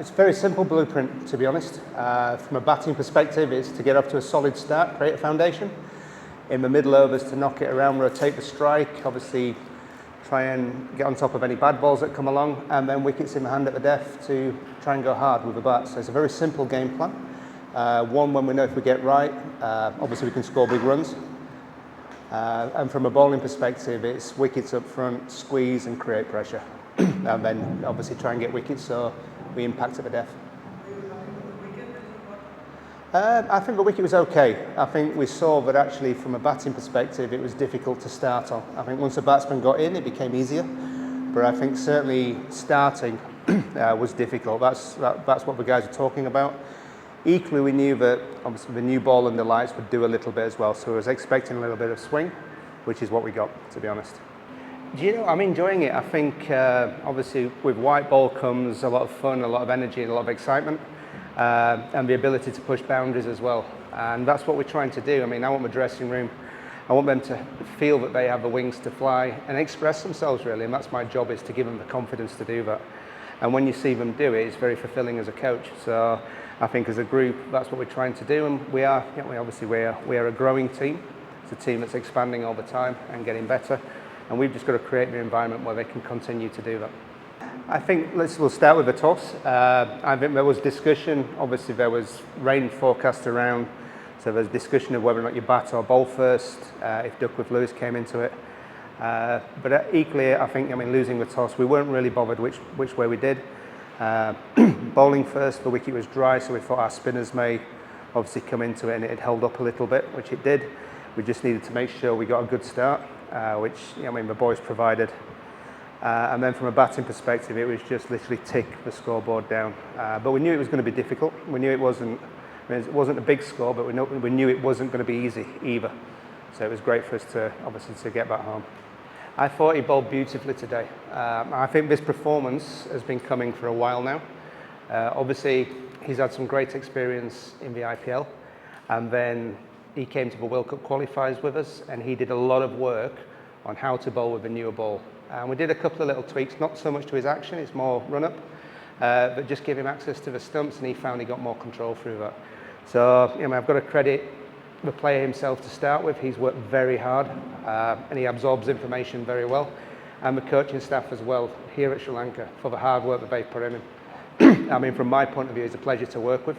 It's a very simple blueprint, to be honest. From a batting perspective, it's to get off to a solid start, create a foundation. In the middle overs, to knock it around, rotate the strike, obviously try and get on top of any bad balls that come along, and then wickets in the hand at the death to try and go hard with the bat. So it's a very simple game plan. One, when we know if we get right, obviously we can score big runs. And from a bowling perspective, it's wickets up front, squeeze and create pressure. And then obviously try and get wickets so we impact at the death. I think the wicket was okay. I think we saw that actually from a batting perspective it was difficult to start on. I think once the batsman got in it became easier, but I think certainly starting was difficult. That's what the guys are talking about. Equally we knew that obviously the new ball and the lights would do a little bit as well, so I was expecting a little bit of swing, which is what we got, to be honest. Do you know, I'm enjoying it. I think obviously with white ball comes a lot of fun, a lot of energy and a lot of excitement. And the ability to push boundaries as well, and that's what we're trying to do. I mean, I want my dressing room, I want them to feel that they have the wings to fly and express themselves really, and that's my job, is to give them the confidence to do that. And when you see them do it, it's very fulfilling as a coach. So I think as a group, that's what we're trying to do, and we are a growing team. It's a team that's expanding all the time and getting better, and we've just got to create the environment where they can continue to do that. I think we'll start with the toss. I think there was discussion, obviously there was rain forecast around, so there's discussion of whether or not you bat or bowl first, if Duckworth-Lewis came into it. But equally, I think, losing the toss, we weren't really bothered which way we did. Bowling first, the wicket was dry, so we thought our spinners may obviously come into it, and it had held up a little bit, which it did. We just needed to make sure we got a good start, which the boys provided. And then from a batting perspective, it was just literally tick the scoreboard down. But we knew it was going to be difficult. We knew it wasn't a big score, but we knew it wasn't going to be easy either. So it was great for us to get back home. I thought he bowled beautifully today. I think this performance has been coming for a while now. Obviously, he's had some great experience in the IPL, and then he came to the World Cup qualifiers with us, and he did a lot of work on how to bowl with a newer ball. And we did a couple of little tweaks, not so much to his action, it's more run-up, but just give him access to the stumps, and he found he got more control through that. So I've got to credit the player himself to start with. He's worked very hard, and he absorbs information very well, and the coaching staff as well here at Sri Lanka for the hard work that they've put in. From my point of view, it's a pleasure to work with.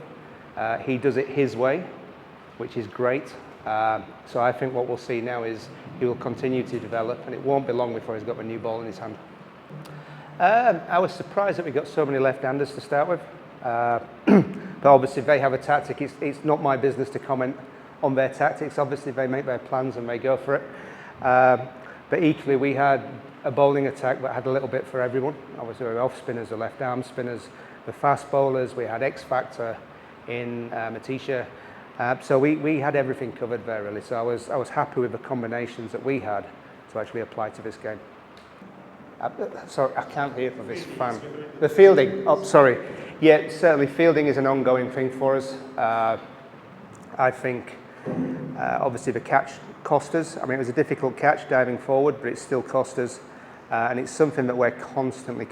He does it his way, which is great. So I think what we'll see now is he will continue to develop, and it won't be long before he's got a new ball in his hand. I was surprised that we got so many left-handers to start with. But obviously they have a tactic. It's not my business to comment on their tactics. Obviously they make their plans and they go for it. But equally we had a bowling attack that had a little bit for everyone. Obviously we had off spinners, the left arm spinners, the fast bowlers. We had X Factor in Matisha. So we had everything covered there really. So I was happy with the combinations that we had to actually apply to this game. Sorry, I can't hear for this fan. The fielding, oh sorry. Yeah, certainly fielding is an ongoing thing for us. I think obviously the catch cost us. It was a difficult catch diving forward, but it still cost us. And it's something that we're constantly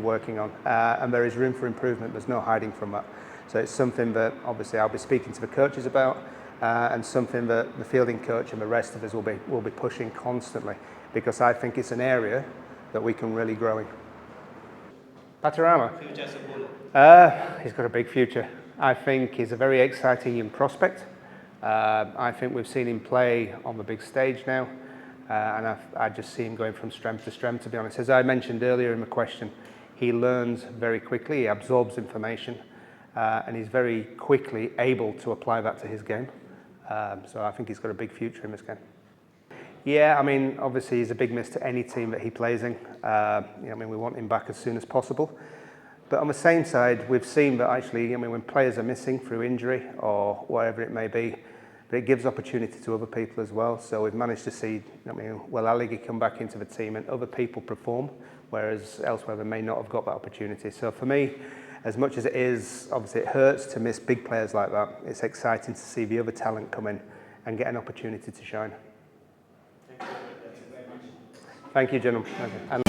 working on. And there is room for improvement, there's no hiding from that. So it's something that obviously I'll be speaking to the coaches about, and something that the fielding coach and the rest of us will be pushing constantly, because I think it's an area that we can really grow in. Pathirana? He's got a big future. I think he's a very exciting young prospect. I think we've seen him play on the big stage now, and I just see him going from strength to strength, to be honest. As I mentioned earlier in the question, he learns very quickly, he absorbs information, and he's very quickly able to apply that to his game. So I think he's got a big future in this game. Yeah, obviously he's a big miss to any team that he plays in. We want him back as soon as possible. But on the same side, we've seen that actually, when players are missing through injury or whatever it may be, but it gives opportunity to other people as well. So we've managed to see, Will Aligi come back into the team and other people perform, whereas elsewhere they may not have got that opportunity. So for me, as much as it is, obviously it hurts to miss big players like that, it's exciting to see the other talent come in and get an opportunity to shine. Thank you, gentlemen. And